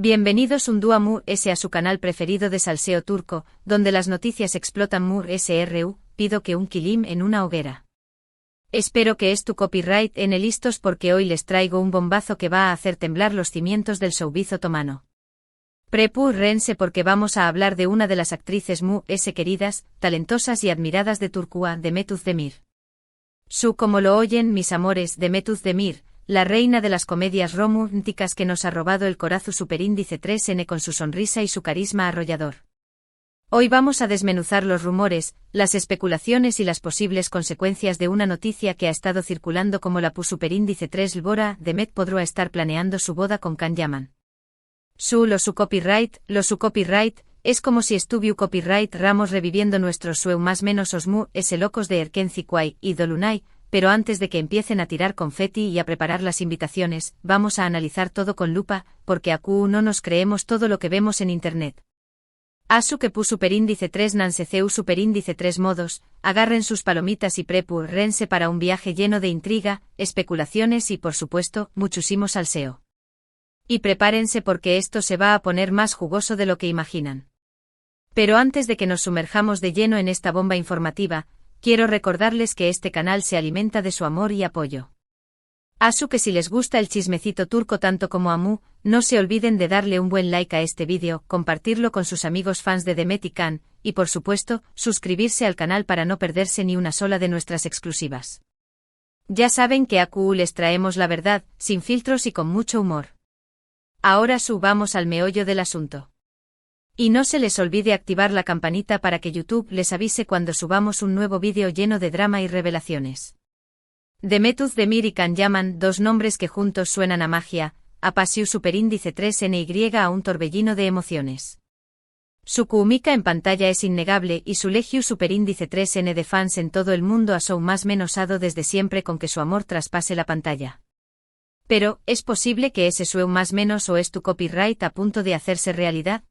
Bienvenidos un día a su canal preferido de salseo turco, donde las noticias explotan SRU, pido que un kilim en una hoguera. Espero que es tu copyright en el listos porque hoy les traigo un bombazo que va a hacer temblar los cimientos del showbiz otomano. Prepárense porque vamos a hablar de una de las actrices queridas, talentosas y admiradas de Turquía, Demet Özdemir. Como lo oyen mis amores, Demet Özdemir, la reina de las comedias románticas que nos ha robado el corazón superíndice 3N con su sonrisa y su carisma arrollador. Hoy vamos a desmenuzar los rumores, las especulaciones y las posibles consecuencias de una noticia que ha estado circulando como la superíndice 3 Lbora. Demet podrá estar planeando su boda con Can Yaman. Su copyright, es como si estuviera copyright Ramos reviviendo nuestros sueños más menos osmu ese locos de Erkenci y Dolunay, pero antes de que empiecen a tirar confeti y a preparar las invitaciones, vamos a analizar todo con lupa, porque acu no nos creemos todo lo que vemos en internet. Asu que superíndice 3 nanceceu superíndice 3 modos, agarren sus palomitas y prepárense para un viaje lleno de intriga, especulaciones y por supuesto, muchísimo salseo. Y prepárense porque esto se va a poner más jugoso de lo que imaginan. Pero antes de que nos sumerjamos de lleno en esta bomba informativa, quiero recordarles que este canal se alimenta de su amor y apoyo. Asu que si les gusta el chismecito turco tanto como a mí, no se olviden de darle un buen like a este vídeo, compartirlo con sus amigos fans de Demet y Can, y por supuesto, suscribirse al canal para no perderse ni una sola de nuestras exclusivas. Ya saben que acu les traemos la verdad, sin filtros y con mucho humor. Ahora subamos al meollo del asunto. Y no se les olvide activar la campanita para que YouTube les avise cuando subamos un nuevo vídeo lleno de drama y revelaciones. Demet Özdemir y Can Yaman, dos nombres que juntos suenan a magia, apasiu superíndice 3NY a un torbellino de emociones. Su química en pantalla es innegable y su legiu superíndice 3N de fans en todo el mundo ha más menosado desde siempre con que su amor traspase la pantalla. Pero, ¿es posible que ese sueño más menos o es tu copyright a punto de hacerse realidad?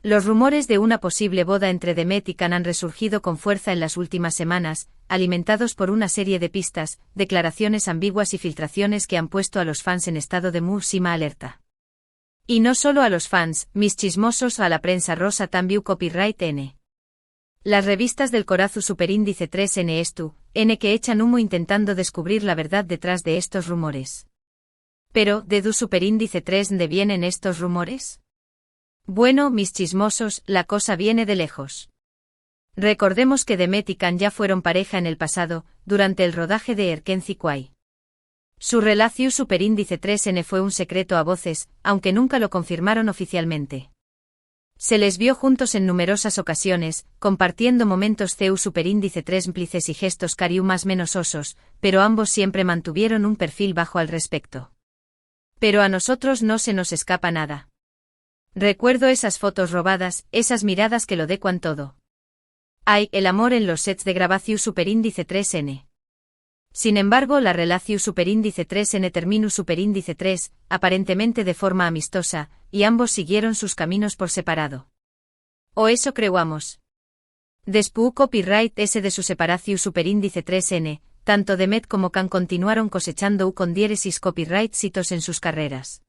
Los rumores de una posible boda entre Demet y Can han resurgido con fuerza en las últimas semanas, alimentados por una serie de pistas, declaraciones ambiguas y filtraciones que han puesto a los fans en estado de máxima alerta. Y no solo a los fans, mis chismosos a la prensa rosa también copyright N. Las revistas del corazón superíndice 3N N que echan humo intentando descubrir la verdad detrás de estos rumores. Pero, ¿de du superíndice 3 de vienen estos rumores? Bueno, mis chismosos, la cosa viene de lejos. Recordemos que Demet y Can ya fueron pareja en el pasado, durante el rodaje de Erkenci. Su relación superíndice 3N fue un secreto a voces, aunque nunca lo confirmaron oficialmente. Se les vio juntos en numerosas ocasiones, compartiendo momentos CEU superíndice 3 cómplices y gestos cariu más menos osos, pero ambos siempre mantuvieron un perfil bajo al respecto. Pero a nosotros no se nos escapa nada. Recuerdo esas fotos robadas, esas miradas que lo decuan todo. Hay el amor en los sets de grabación superíndice 3N. Sin embargo, la relación superíndice 3N terminó superíndice 3, aparentemente de forma amistosa, y ambos siguieron sus caminos por separado. O eso creuamos. Después copyright ese de su separación superíndice 3N, tanto Demet como Can continuaron cosechando con diéresis copyright citos en sus carreras.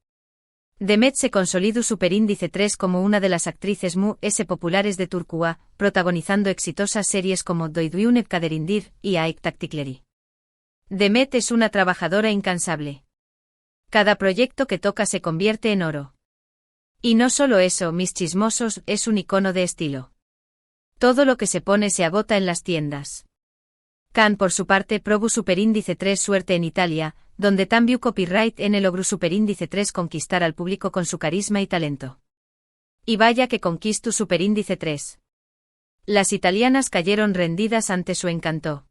Demet se consolidó superíndice 3 como una de las actrices populares de Turquía, protagonizando exitosas series como Doyduunep Kaderindir y Aik Taktikleri. Demet es una trabajadora incansable. Cada proyecto que toca se convierte en oro. Y no solo eso, mis chismosos, es un icono de estilo. Todo lo que se pone se agota en las tiendas. Can por su parte probó superíndice 3 suerte en Italia, donde también copyright N logró superíndice 3 conquistar al público con su carisma y talento. Y vaya que conquistó superíndice 3. Las italianas cayeron rendidas ante su encanto.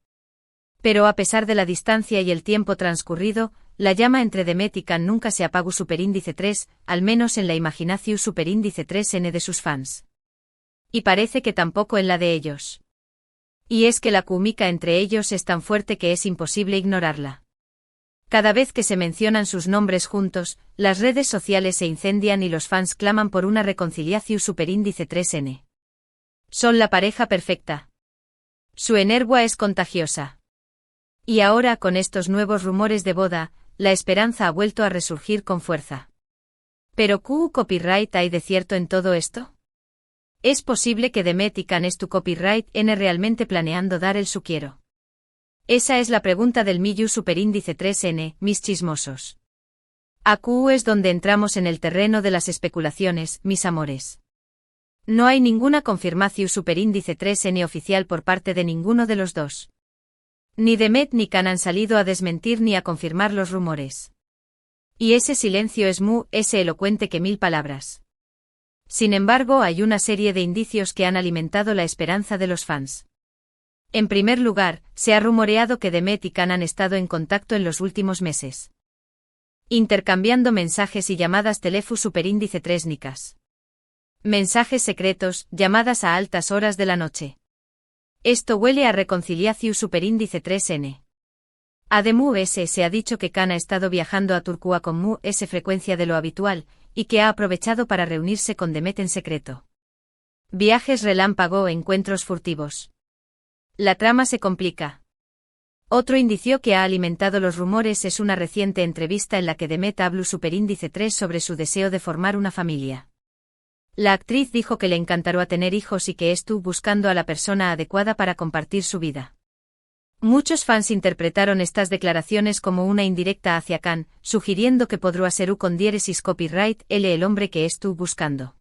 Pero a pesar de la distancia y el tiempo transcurrido, la llama entre Demet y Can nunca se apagó superíndice 3, al menos en la imaginación superíndice 3N de sus fans. Y parece que tampoco en la de ellos. Y es que la química entre ellos es tan fuerte que es imposible ignorarla. Cada vez que se mencionan sus nombres juntos, las redes sociales se incendian y los fans claman por una reconciliación superíndice 3N. Son la pareja perfecta. Su energía es contagiosa. Y ahora con estos nuevos rumores de boda, la esperanza ha vuelto a resurgir con fuerza. ¿Pero qué copyright hay de cierto en todo esto? ¿Es posible que Demet y Can tu copyright n realmente planeando dar el su quiero? Esa es la pregunta del Miyu superíndice 3n, mis chismosos. Aquí es donde entramos en el terreno de las especulaciones, mis amores. No hay ninguna confirmación superíndice 3n oficial por parte de ninguno de los dos. Ni Demet ni Can han salido a desmentir ni a confirmar los rumores. Y ese silencio es elocuente que 1000 palabras. Sin embargo, hay una serie de indicios que han alimentado la esperanza de los fans. En primer lugar, se ha rumoreado que Demet y Can han estado en contacto en los últimos meses, intercambiando mensajes y llamadas teléfono superíndice 3nicas. Mensajes secretos, llamadas a altas horas de la noche. Esto huele a reconciliación superíndice 3n. Además, se ha dicho que Can ha estado viajando a Turquía con más frecuencia de lo habitual, y que ha aprovechado para reunirse con Demet en secreto. Viajes relámpago o encuentros furtivos. La trama se complica. Otro indicio que ha alimentado los rumores es una reciente entrevista en la que Demet habló superíndice 3 sobre su deseo de formar una familia. La actriz dijo que le encantaría tener hijos y que estuvo buscando a la persona adecuada para compartir su vida. Muchos fans interpretaron estas declaraciones como una indirecta hacia Can, sugiriendo que podría ser con diéresis copyright el hombre que estuvo buscando.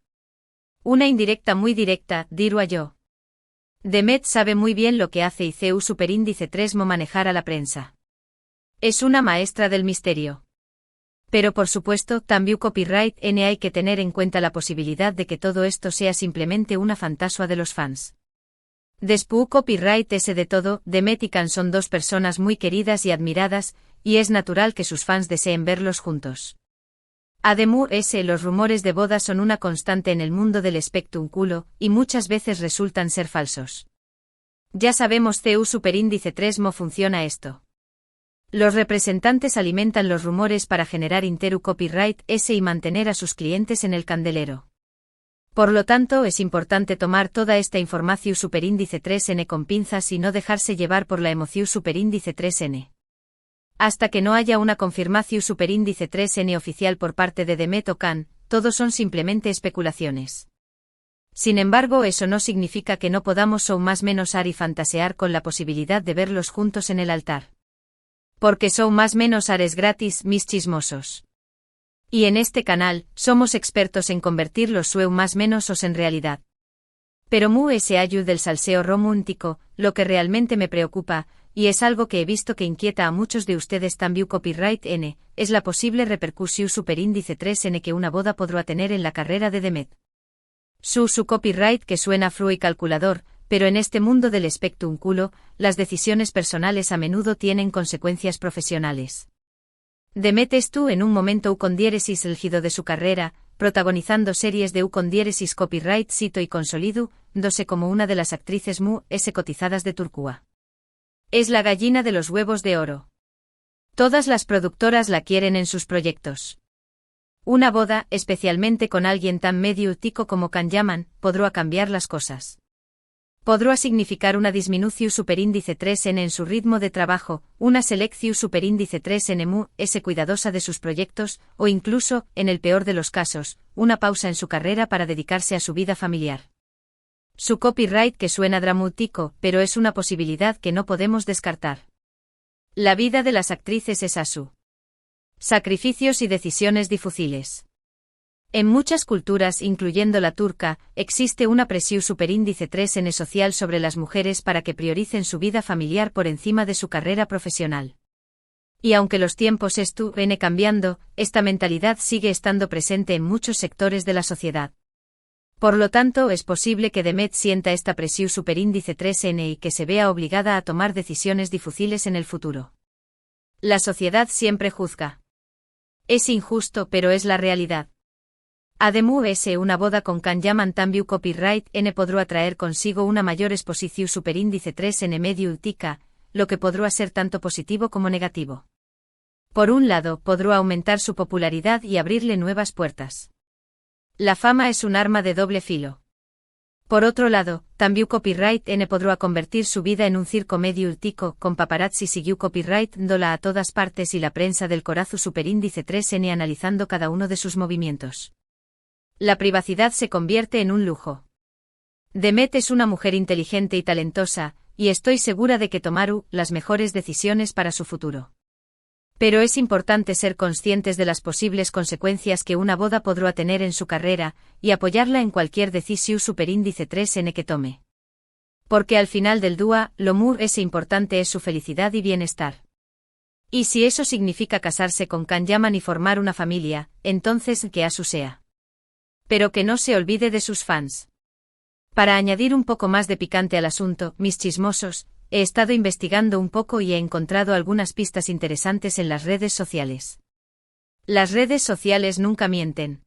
Una indirecta muy directa, diría yo. Demet sabe muy bien lo que hace y CU superíndice 3 mo manejar a la prensa. Es una maestra del misterio. Pero por supuesto, también copyright n hay que tener en cuenta la posibilidad de que todo esto sea simplemente una fantasía de los fans. Después copyright ese de todo, Demet y Can son dos personas muy queridas y admiradas, y es natural que sus fans deseen verlos juntos. Además, los rumores de boda son una constante en el mundo del espectáculo, y muchas veces resultan ser falsos. Ya sabemos CU superíndice 3 mo funciona esto. Los representantes alimentan los rumores para generar interu copyright y mantener a sus clientes en el candelero. Por lo tanto, es importante tomar toda esta información superíndice 3n con pinzas y no dejarse llevar por la emoción superíndice 3n. Hasta que no haya una confirmación superíndice 3n oficial por parte de Demet o Can, todo son simplemente especulaciones. Sin embargo, eso no significa que no podamos o más menos y fantasear con la posibilidad de verlos juntos en el altar. Porque son más menos ares gratis, mis chismosos. Y en este canal, somos expertos en convertir los sueu más menos os en realidad. Pero ese ayu del salseo romántico, lo que realmente me preocupa, y es algo que he visto que inquieta a muchos de ustedes también copyright n, es la posible repercusión superíndice 3n que una boda podrá tener en la carrera de Demet. Su copyright que suena fru y calculador, pero en este mundo del espectáculo, las decisiones personales a menudo tienen consecuencias profesionales. Demet estuvo en un momento con diéresis elgido de su carrera, protagonizando series de con diéresis copyright cito y consolido, dose como una de las actrices cotizadas de Turquía. Es la gallina de los huevos de oro. Todas las productoras la quieren en sus proyectos. Una boda, especialmente con alguien tan medio tico como Can Yaman, podrá cambiar las cosas. Podrá significar una disminución superíndice 3n en su ritmo de trabajo, una selección superíndice 3n cuidadosa de sus proyectos, o incluso, en el peor de los casos, una pausa en su carrera para dedicarse a su vida familiar. Su copyright que suena dramático, pero es una posibilidad que no podemos descartar. La vida de las actrices es asu. Sacrificios y decisiones difíciles. En muchas culturas, incluyendo la turca, existe una presión superíndice 3n social sobre las mujeres para que prioricen su vida familiar por encima de su carrera profesional. Y aunque los tiempos estuvieron cambiando, esta mentalidad sigue estando presente en muchos sectores de la sociedad. Por lo tanto, es posible que Demet sienta esta presión superíndice 3n y que se vea obligada a tomar decisiones difíciles en el futuro. La sociedad siempre juzga. Es injusto, pero es la realidad. Además, una boda con Can Yaman también copyright n podrá traer consigo una mayor exposición superíndice 3n medio utica, lo que podrá ser tanto positivo como negativo. Por un lado, podrá aumentar su popularidad y abrirle nuevas puertas. La fama es un arma de doble filo. Por otro lado, también copyright n podrá convertir su vida en un circo medio utico, con paparazzi siguió copyright dándola a todas partes y la prensa del corazo superíndice 3n analizando cada uno de sus movimientos. La privacidad se convierte en un lujo. Demet es una mujer inteligente y talentosa, y estoy segura de que tomará las mejores decisiones para su futuro. Pero es importante ser conscientes de las posibles consecuencias que una boda podrá tener en su carrera, y apoyarla en cualquier decisión superíndice 3N que tome. Porque al final del día, lo más importante es su felicidad y bienestar. Y si eso significa casarse con Can Yaman y formar una familia, entonces que asu sea. Pero que no se olvide de sus fans. Para añadir un poco más de picante al asunto, mis chismosos, he estado investigando un poco y he encontrado algunas pistas interesantes en las redes sociales. Las redes sociales nunca mienten.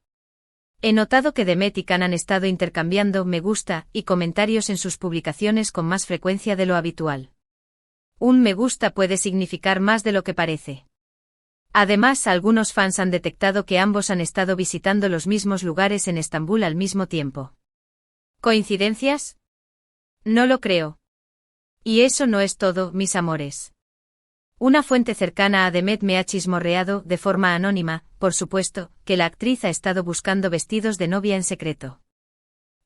He notado que Demet y Can han estado intercambiando me gusta y comentarios en sus publicaciones con más frecuencia de lo habitual. Un me gusta puede significar más de lo que parece. Además, algunos fans han detectado que ambos han estado visitando los mismos lugares en Estambul al mismo tiempo. ¿Coincidencias? No lo creo. Y eso no es todo, mis amores. Una fuente cercana a Demet me ha chismorreado, de forma anónima, por supuesto, que la actriz ha estado buscando vestidos de novia en secreto.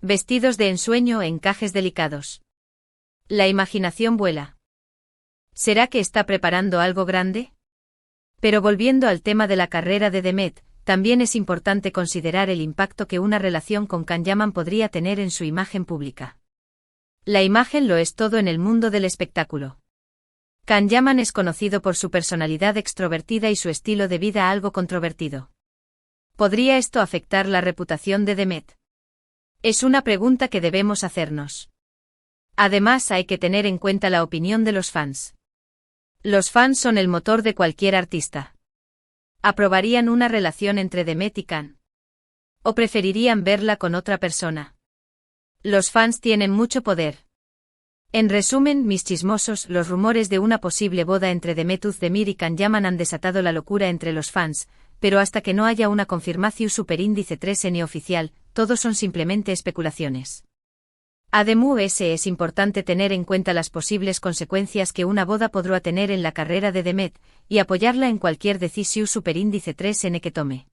Vestidos de ensueño e encajes delicados. La imaginación vuela. ¿Será que está preparando algo grande? Pero volviendo al tema de la carrera de Demet, también es importante considerar el impacto que una relación con Can Yaman podría tener en su imagen pública. La imagen lo es todo en el mundo del espectáculo. Can Yaman es conocido por su personalidad extrovertida y su estilo de vida algo controvertido. ¿Podría esto afectar la reputación de Demet? Es una pregunta que debemos hacernos. Además, hay que tener en cuenta la opinión de los fans. Los fans son el motor de cualquier artista. ¿Aprobarían una relación entre Demet y Can? ¿O preferirían verla con otra persona? Los fans tienen mucho poder. En resumen, mis chismosos, los rumores de una posible boda entre Demet Özdemir y Can Yaman han desatado la locura entre los fans, pero hasta que no haya una confirmación superíndice 3N oficial, todos son simplemente especulaciones. Además, es importante tener en cuenta las posibles consecuencias que una boda podrá tener en la carrera de Demet, y apoyarla en cualquier decisión superíndice 3N que tome.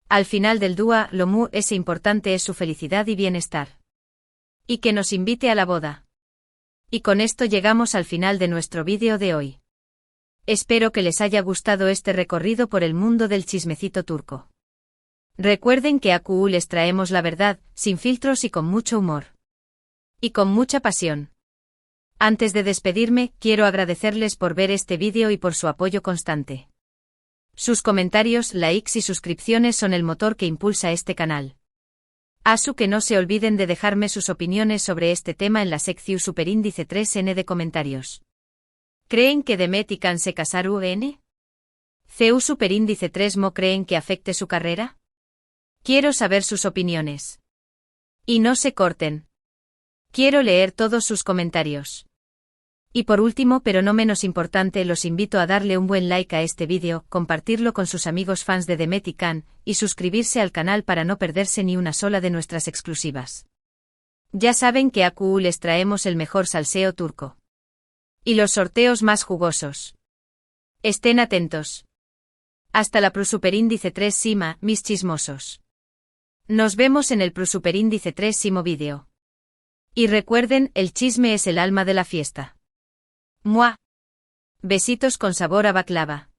Al final del día, lo más importante es su felicidad y bienestar. Y que nos invite a la boda. Y con esto llegamos al final de nuestro vídeo de hoy. Espero que les haya gustado este recorrido por el mundo del chismecito turco. Recuerden que aquí les traemos la verdad, sin filtros y con mucho humor. Y con mucha pasión. Antes de despedirme, quiero agradecerles por ver este vídeo y por su apoyo constante. Sus comentarios, likes y suscripciones son el motor que impulsa este canal. Asu que no se olviden de dejarme sus opiniones sobre este tema en la sección superíndice 3N de comentarios. ¿Creen que Demet y Can se casarán? ¿CU superíndice 3 creen que afecte su carrera? Quiero saber sus opiniones. Y no se corten. Quiero leer todos sus comentarios. Y por último, pero no menos importante, los invito a darle un buen like a este vídeo, compartirlo con sus amigos fans de Demet y Can, y suscribirse al canal para no perderse ni una sola de nuestras exclusivas. Ya saben que aquí les traemos el mejor salseo turco. Y los sorteos más jugosos. Estén atentos. Hasta la Superíndice 3 Sima, mis chismosos. Nos vemos en el Superíndice 3 Simo vídeo. Y recuerden, el chisme es el alma de la fiesta. ¡Mua! Besitos con sabor a baklava.